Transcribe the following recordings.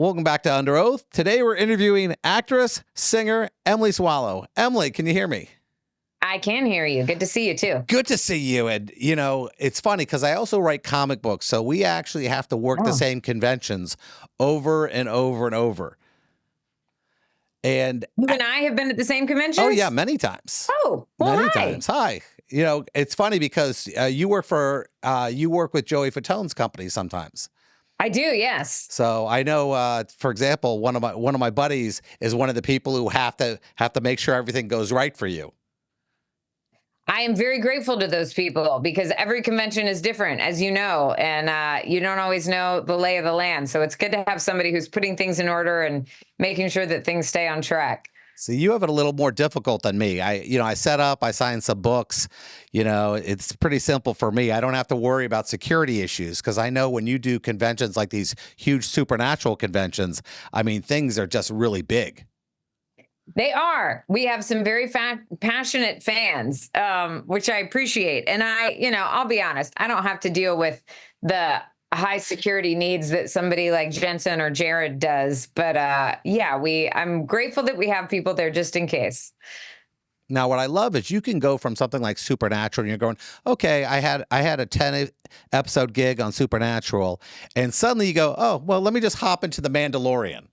Welcome back to Under Oath. Today we're interviewing actress, singer, Emily Swallow. Emily, can you hear me? I can hear you. Good to see you too. Good to see you. And, you know, it's funny because I also write comic books, so we actually have to work the same conventions over and over and over. And you and I have been at the same conventions? Oh, yeah, many times. Oh, well, many hi. times. Hi. You know, it's funny because you work with Joey Fatone's company sometimes. I do, yes. So I know, for example, one of my buddies is one of the people who have to make sure everything goes right for you. I am very grateful to those people because every convention is different, as you know, and you don't always know the lay of the land. So it's good to have somebody who's putting things in order and making sure that things stay on track. So you have it a little more difficult than me. I set up, I signed some books. You know, it's pretty simple for me. I don't have to worry about security issues because I know when you do conventions like these huge supernatural conventions, I mean, things are just really big. They are. We have some very passionate fans, which I appreciate. And I'll be honest, I don't have to deal with the high security needs that somebody like Jensen or Jared does. But I'm grateful that we have people there just in case. Now, what I love is you can go from something like Supernatural and you're going, okay, I had a 10 episode gig on Supernatural. And suddenly you go, oh, well, let me just hop into The Mandalorian.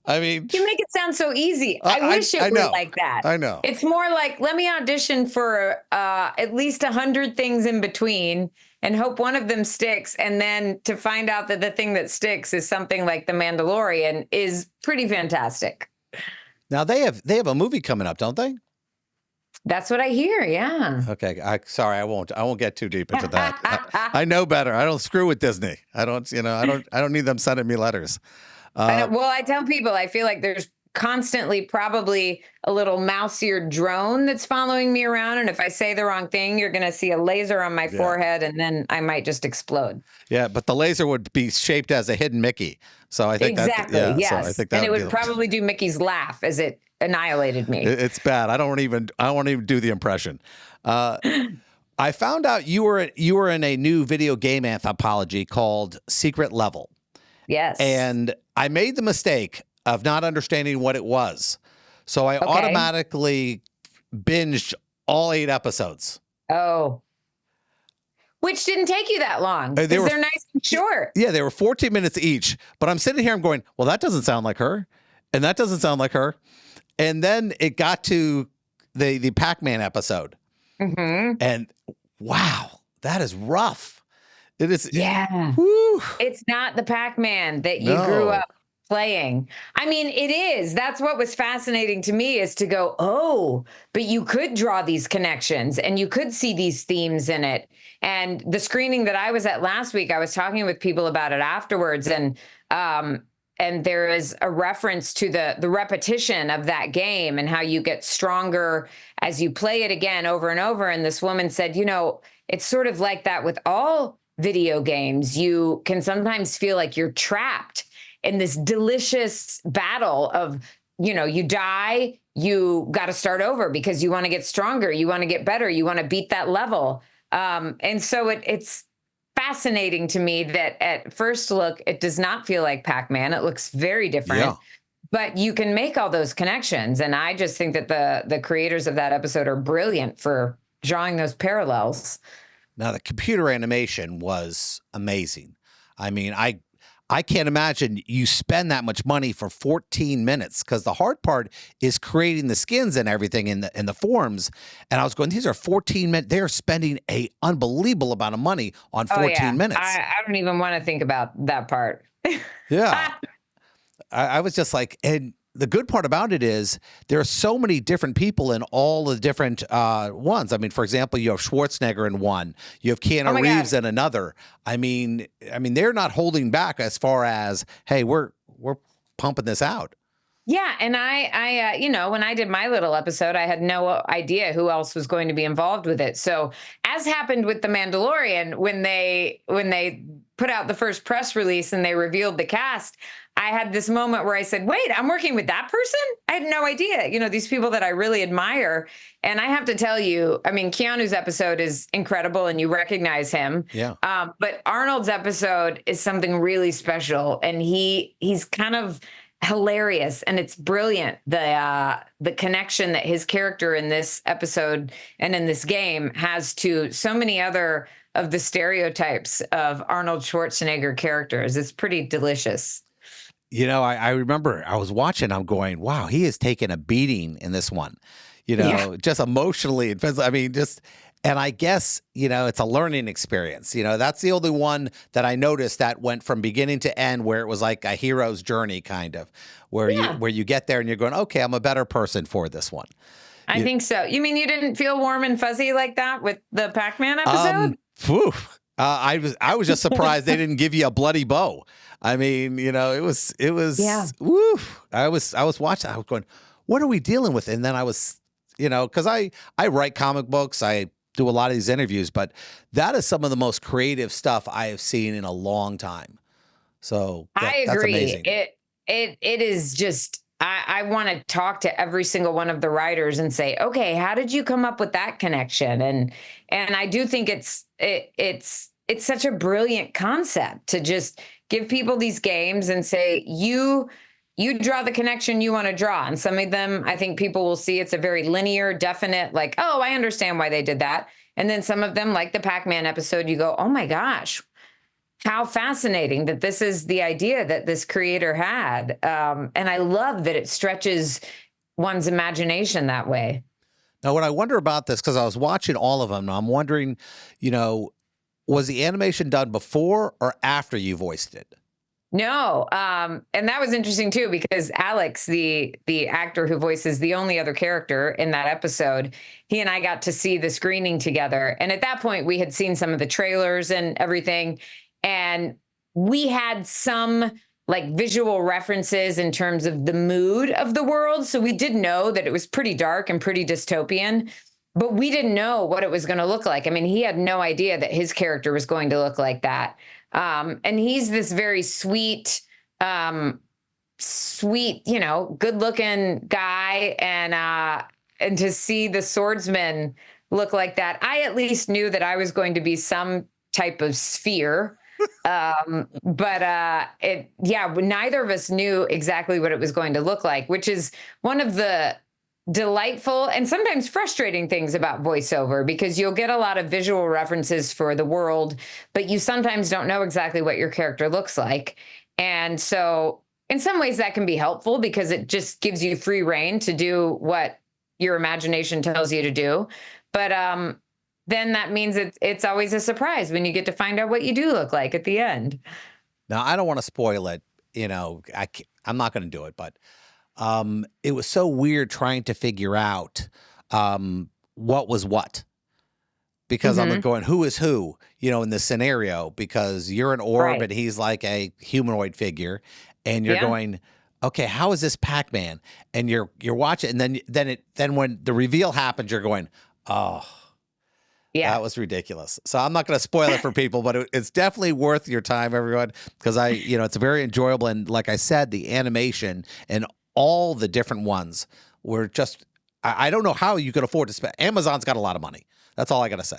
I mean, you make it sound so easy. I wish it were like that. I know. It's more like, let me audition for at least 100 things in between and hope one of them sticks. And then to find out that the thing that sticks is something like The Mandalorian is pretty fantastic. Now they have a movie coming up, don't they? That's what I hear. Yeah. Okay. Sorry, I won't get too deep into that. I know better. I don't screw with Disney. I don't need them sending me letters. I tell people, I feel like there's constantly probably a little mouse-eared drone that's following me around. And if I say the wrong thing, you're going to see a laser on my forehead and then I might just explode. Yeah, but the laser would be shaped as a hidden Mickey. So I think exactly. Yes. So I think that and it would probably do Mickey's laugh as it annihilated me. It's bad. I won't even do the impression. I found out you were in a new video game anthology called Secret Level. Yes. And I made the mistake of not understanding what it was. So I automatically binged all 8 episodes. Oh. Which didn't take you that long because they're nice and short. Yeah, they were 14 minutes each. But I'm sitting here, I'm going, well, that doesn't sound like her. And that doesn't sound like her. And then it got to the Pac-Man episode. Mm-hmm. And wow, that is rough. It is. Yeah. It's not the Pac-Man that you grew up playing. I mean, it is. That's what was fascinating to me is to go, oh, but you could draw these connections and you could see these themes in it. And the screening that I was at last week, I was talking with people about it afterwards. And there is a reference to the repetition of that game and how you get stronger as you play it again over and over. And this woman said, it's sort of like that with all video games. You can sometimes feel like you're trapped in this delicious battle of, you die, you got to start over because you want to get stronger. You want to get better. You want to beat that level. And so it's fascinating to me that at first look, it does not feel like Pac-Man. It looks very different, but you can make all those connections. And I just think that the creators of that episode are brilliant for drawing those parallels. Now, the computer animation was amazing. I mean, I can't imagine you spend that much money for 14 minutes because the hard part is creating the skins and everything in the forms. And I was going, these are 14 minutes. They're spending an unbelievable amount of money on 14 minutes. I don't even want to think about that part. Yeah. I was just like, and the good part about it is there are so many different people in all the different ones. I mean, for example, you have Schwarzenegger in one, you have Keanu Reeves in another. I mean, they're not holding back as far as, hey, we're pumping this out. Yeah, and I when I did my little episode, I had no idea who else was going to be involved with it. So, as happened with The Mandalorian, when they put out the first press release and they revealed the cast, I had this moment where I said, wait, I'm working with that person? I had no idea. You know, these people that I really admire. And I have to tell you, I mean, Keanu's episode is incredible and you recognize him. Yeah. But Arnold's episode is something really special. And he's kind of hilarious and it's brilliant. The connection that his character in this episode and in this game has to so many other of the stereotypes of Arnold Schwarzenegger characters. It's pretty delicious. You know, I remember I was watching, I'm going, wow, he is taking a beating in this one, you know, just emotionally. I mean, and I guess, you know, it's a learning experience. You know, that's the only one that I noticed that went from beginning to end where it was like a hero's journey kind of, where you get there and you're going, okay, I'm a better person for this one. I think so. You mean you didn't feel warm and fuzzy like that with the Pac-Man episode? I was just surprised they didn't give you a bloody bow. I mean, you know, it was, woo. I was watching, I was going, what are we dealing with? And then I was, you know, cause I write comic books. I do a lot of these interviews, but that is some of the most creative stuff I have seen in a long time. So I agree. That's amazing. It is just, I want to talk to every single one of the writers and say, okay, how did you come up with that connection? And I do think it's such a brilliant concept to just give people these games and say, you draw the connection you want to draw. And some of them, I think people will see it's a very linear, definite, like, oh, I understand why they did that. And then some of them, like the Pac-Man episode, you go, oh my gosh, how fascinating that this is the idea that this creator had. And I love that it stretches one's imagination that way. Now, what I wonder about this, because I was watching all of them, I'm wondering, you know, was the animation done before or after you voiced it? No. And that was interesting too, because Alex, the actor who voices the only other character in that episode, he and I got to see the screening together. And at that point we had seen some of the trailers and everything. And we had some like visual references in terms of the mood of the world. So we did know that it was pretty dark and pretty dystopian, but we didn't know what it was going to look like. I mean, he had no idea that his character was going to look like that. And he's this very sweet, you know, good looking guy. And to see the swordsman look like that, I at least knew that I was going to be some type of sphere. But neither of us knew exactly what it was going to look like, which is one of the delightful and sometimes frustrating things about voiceover, because you'll get a lot of visual references for the world, but you sometimes don't know exactly what your character looks like. And so in some ways that can be helpful because it just gives you free rein to do what your imagination tells you to do. But then that means it's always a surprise when you get to find out what you do look like at the end. Now, I don't want to spoil it. You know, I'm not going to do it, but it was so weird trying to figure out what was what. Because I'm going, who is who, you know, in this scenario, because you're an orb and he's like a humanoid figure. And you're going, okay, how is this Pac-Man? And you're watching, and then when the reveal happens, you're going, oh. Yeah, that was ridiculous. So I'm not going to spoil it for people, but it's definitely worth your time, everyone, because it's very enjoyable. And like I said, the animation and all the different ones were just, I don't know how you could afford to spend. Amazon's got a lot of money. That's all I got to say.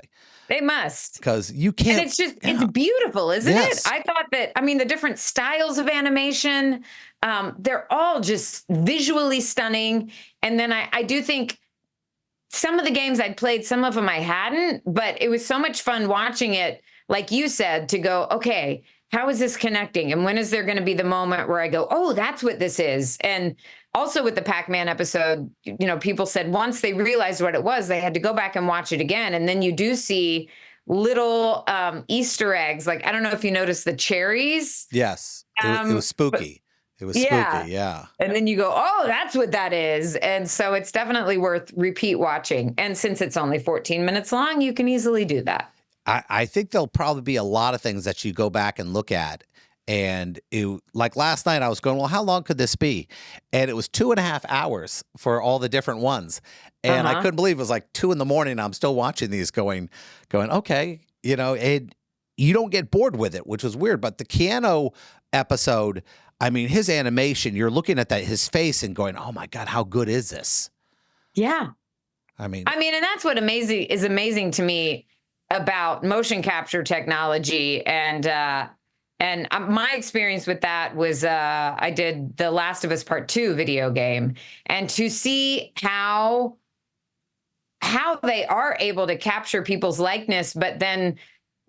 They must. Because you can't. And it's beautiful, isn't it? I thought that, the different styles of animation, they're all just visually stunning. And then I do think, some of the games I'd played, some of them I hadn't, but it was so much fun watching it, like you said, to go, okay, how is this connecting? And when is there going to be the moment where I go, oh, that's what this is? And also with the Pac-Man episode, people said once they realized what it was, they had to go back and watch it again. And then you do see little Easter eggs. Like, I don't know if you noticed the cherries. Yes, it was spooky. It was spooky, yeah. And then you go, oh, that's what that is. And so it's definitely worth repeat watching. And since it's only 14 minutes long, you can easily do that. I think there'll probably be a lot of things that you go back and look at. And like last night, I was going, well, how long could this be? And it was 2.5 hours for all the different ones. And I couldn't believe it was like 2 a.m. I'm still watching these going, okay, you don't get bored with it, which was weird. But the Keanu episode, I mean, his animation, you're looking at his face and going, oh my God, how good is this? Yeah. I mean, and that's what amazing to me about motion capture technology. And my experience with that was I did the Last of Us Part 2 video game, and to see how they are able to capture people's likeness, but then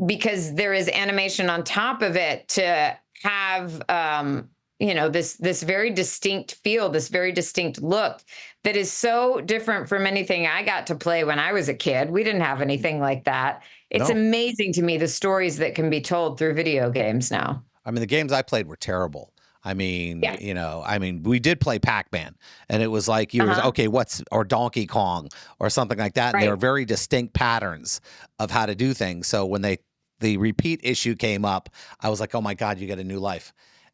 because there is animation on top of it to have this very distinct feel, this very distinct look that is so different from anything I got to play when I was a kid. We didn't have anything like that. It's amazing to me, the stories that can be told through video games now. I mean, the games I played were terrible. I mean, we did play Pac-Man, and it was like or Donkey Kong or something like that. And there were very distinct patterns of how to do things. So when the repeat issue came up, I was like, oh my God, you get a new life.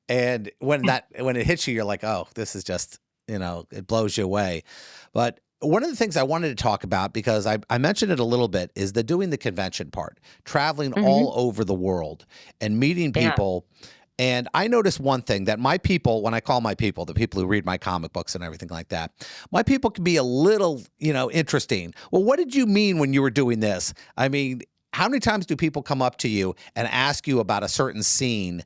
And when it hits you, you're like, oh, this is just, it blows you away. But one of the things I wanted to talk about, because I mentioned it a little bit, is the doing the convention part, traveling all over the world and meeting people. And I noticed one thing, that my people, when I call my people, the people who read my comic books and everything like that, my people can be a little, interesting. Well, what did you mean when you were doing this? I mean, how many times do people come up to you and ask you about a certain scene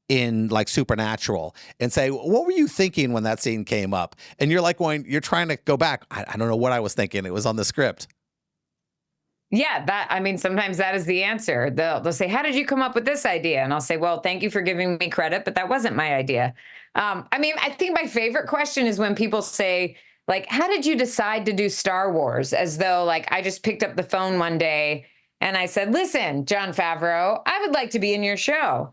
in like Supernatural and say, what were you thinking when that scene came up? And you're like you're trying to go back. I don't know what I was thinking. It was on the script. Yeah, sometimes that is the answer. They'll say, how did you come up with this idea? And I'll say, well, thank you for giving me credit, but that wasn't my idea. I think my favorite question is when people say, like, how did you decide to do Star Wars? As though like I just picked up the phone one day and I said, listen, Jon Favreau, I would like to be in your show.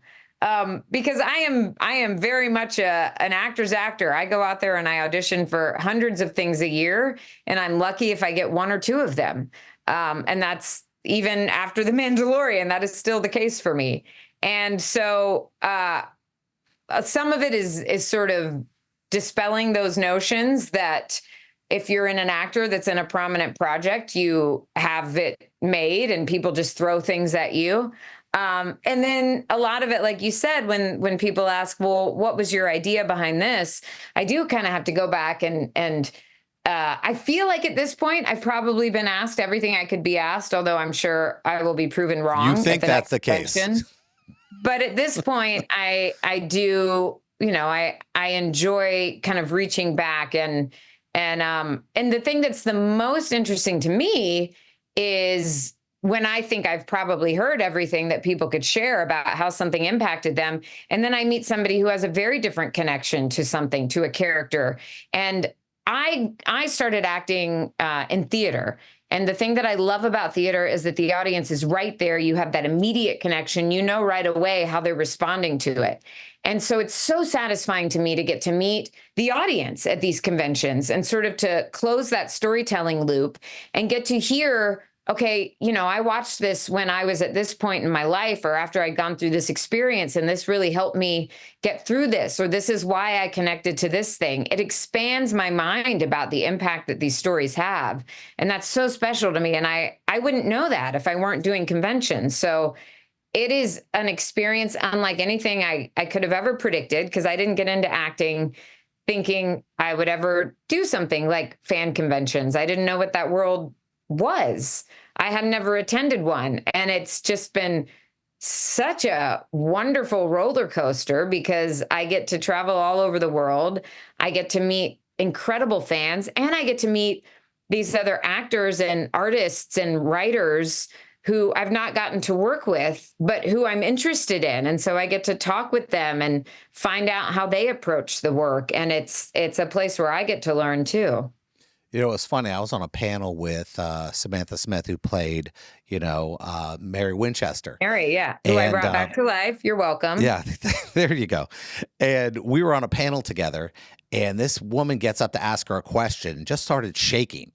Because I am very much an actor's actor. I go out there and I audition for hundreds of things a year, and I'm lucky if I get one or two of them. And that's even after The Mandalorian. That is still the case for me. And so some of it is sort of dispelling those notions that if you're in an actor that's in a prominent project, you have it made and people just throw things at you. And then a lot of it, like you said, when people ask, well, what was your idea behind this? I do kind of have to go back and I feel like at this point, I've probably been asked everything I could be asked, although I'm sure I will be proven wrong. You think that's the case? But at this point, I do, I enjoy kind of reaching back and the thing that's the most interesting to me is when I think I've probably heard everything that people could share about how something impacted them. And then I meet somebody who has a very different connection to something, to a character. And I started acting in theater. And the thing that I love about theater is that the audience is right there. You have that immediate connection. You know right away how they're responding to it. And so it's so satisfying to me to get to meet the audience at these conventions and sort of to close that storytelling loop and get to hear, okay, I watched this when I was at this point in my life or after I'd gone through this experience, and this really helped me get through this, or this is why I connected to this thing. It expands my mind about the impact that these stories have. And that's so special to me. And I wouldn't know that if I weren't doing conventions. So it is an experience unlike anything I could have ever predicted, because I didn't get into acting thinking I would ever do something like fan conventions. I didn't know what that world was. I had never attended one. And it's just been such a wonderful roller coaster because I get to travel all over the world. I get to meet incredible fans, and I get to meet these other actors and artists and writers who I've not gotten to work with, but who I'm interested in. And so I get to talk with them and find out how they approach the work. And it's a place where I get to learn too. It's funny. I was on a panel with Samantha Smith, who played, Mary Winchester. Mary, yeah. Who I brought back to life. You're welcome. Yeah, there you go. And we were on a panel together, and this woman gets up to ask her a question and just started shaking.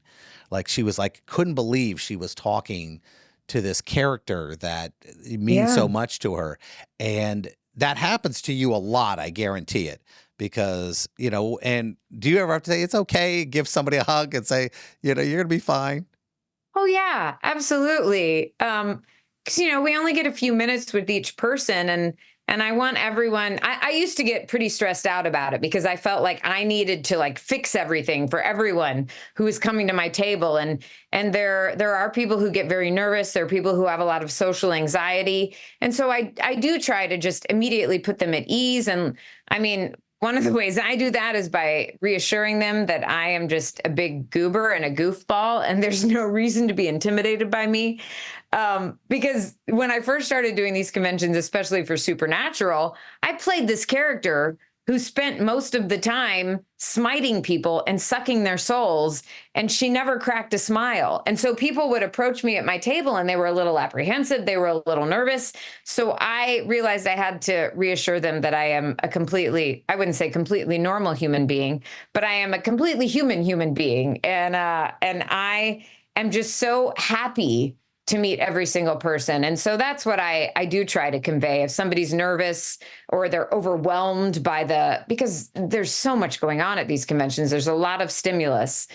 Like she was like, couldn't believe she was talking to this character that means so much to her. And that happens to you a lot, I guarantee it. Because, and do you ever have to say, it's okay, give somebody a hug and say, you're going to be fine? Oh, yeah, absolutely. because we only get a few minutes with each person, and I want everyone. I used to get pretty stressed out about it because I felt like I needed to like fix everything for everyone who is coming to my table, and there are people who get very nervous. There are people who have a lot of social anxiety, and so I do try to just immediately put them at ease. And I mean, one of the ways I do that is by reassuring them that I am just a big goober and a goofball, and there's no reason to be intimidated by me. Because when I first started doing these conventions, especially for Supernatural, I played this character who spent most of the time smiting people and sucking their souls, and she never cracked a smile. And so people would approach me at my table and they were a little apprehensive, they were a little nervous. So I realized I had to reassure them that I am a completely, I wouldn't say completely normal human being, but I am a completely human being. And I am just so happy to meet every single person. And so that's what I do try to convey. If somebody's nervous or they're overwhelmed by because there's so much going on at these conventions, there's a lot of stimulus.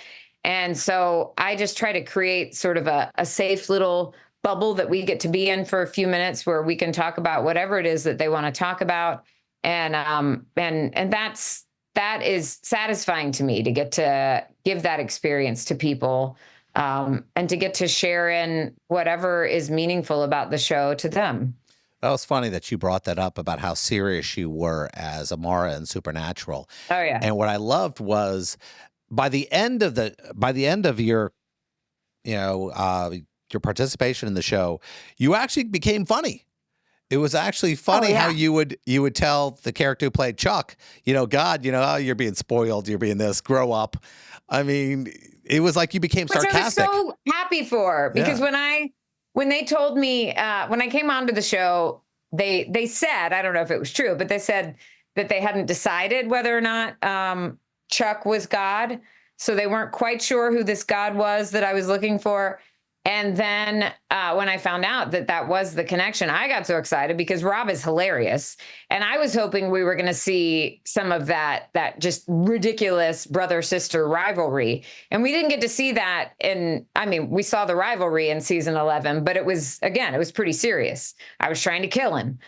And so I just try to create sort of a safe little bubble that we get to be in for a few minutes where we can talk about whatever it is that they want to talk about. And that is satisfying to me to get to give that experience to people. And to get to share in whatever is meaningful about the show to them. That was funny that you brought that up about how serious you were as Amara in Supernatural. Oh yeah. And what I loved was by the end of your, your participation in the show, you actually became funny. It was actually funny how you would tell the character who played Chuck, God, oh, you're being spoiled, you're being this, grow up. I mean, it was like you became sarcastic. Which I was so happy for, because when they told me, when I came onto the show, they said, I don't know if it was true, but they said that they hadn't decided whether or not Chuck was God. So they weren't quite sure who this God was that I was looking for. And then when I found out that that was the connection, I got so excited because Rob is hilarious. And I was hoping we were going to see some of that just ridiculous brother-sister rivalry. And we didn't get to see that we saw the rivalry in season 11, but it was pretty serious. I was trying to kill him.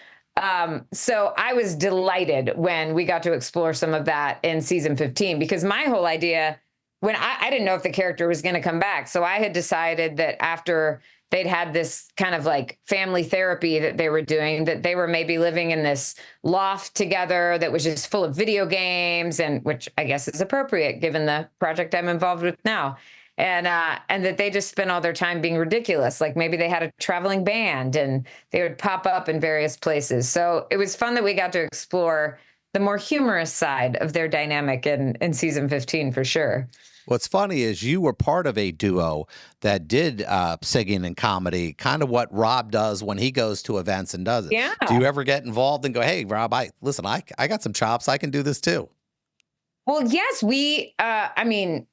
So I was delighted when we got to explore some of that in season 15, because my whole idea, when I didn't know if the character was going to come back. So I had decided that after they'd had this kind of like family therapy that they were doing, that they were maybe living in this loft together that was just full of video games, and which I guess is appropriate given the project I'm involved with now. And that they just spent all their time being ridiculous. Like maybe they had a traveling band and they would pop up in various places. So it was fun that we got to explore the more humorous side of their dynamic in season 15 for sure. What's funny is you were part of a duo that did singing and comedy, kind of what Rob does when he goes to events and does it. Yeah. Do you ever get involved and go, hey, Rob, I got some chops. I can do this too. Well, yes,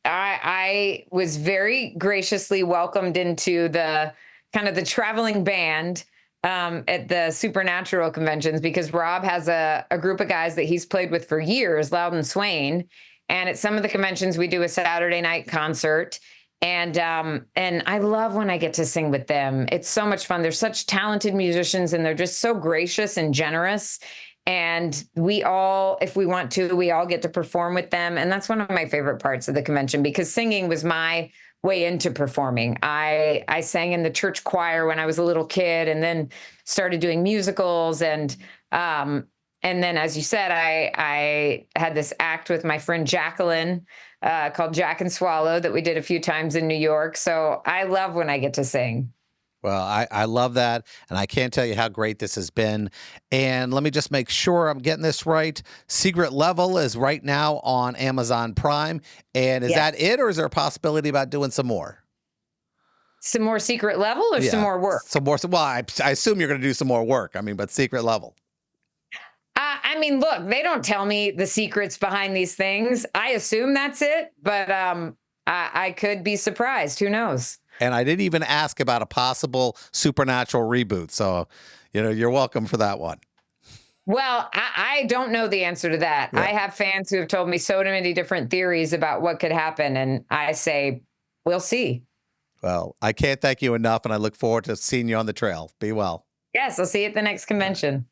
I was very graciously welcomed into the kind of the traveling band at the Supernatural conventions, because Rob has a group of guys that he's played with for years, Loud and Swain. And at some of the conventions, we do a Saturday night concert. And I love when I get to sing with them. It's so much fun. They're such talented musicians, and they're just so gracious and generous. And we all, if we want to, we all get to perform with them. And that's one of my favorite parts of the convention, because singing was my way into performing. I sang in the church choir when I was a little kid, and then started doing musicals. And then, as you said, I had this act with my friend Jacqueline called Jack and Swallow that we did a few times in New York. So I love when I get to sing. Well, I love that, and I can't tell you how great this has been. And let me just make sure I'm getting this right. Secret Level is right now on Amazon Prime. And is that it, or is there a possibility about doing some more? Some more Secret Level, or some more work? Some more. Well, I assume you're going to do some more work. But Secret Level. Look, they don't tell me the secrets behind these things. I assume that's it, but I could be surprised. Who knows? And I didn't even ask about a possible Supernatural reboot. So, you're welcome for that one. Well, I don't know the answer to that. Yeah. I have fans who have told me so many different theories about what could happen. And I say, we'll see. Well, I can't thank you enough, and I look forward to seeing you on the trail. Be well. Yes, I'll see you at the next convention.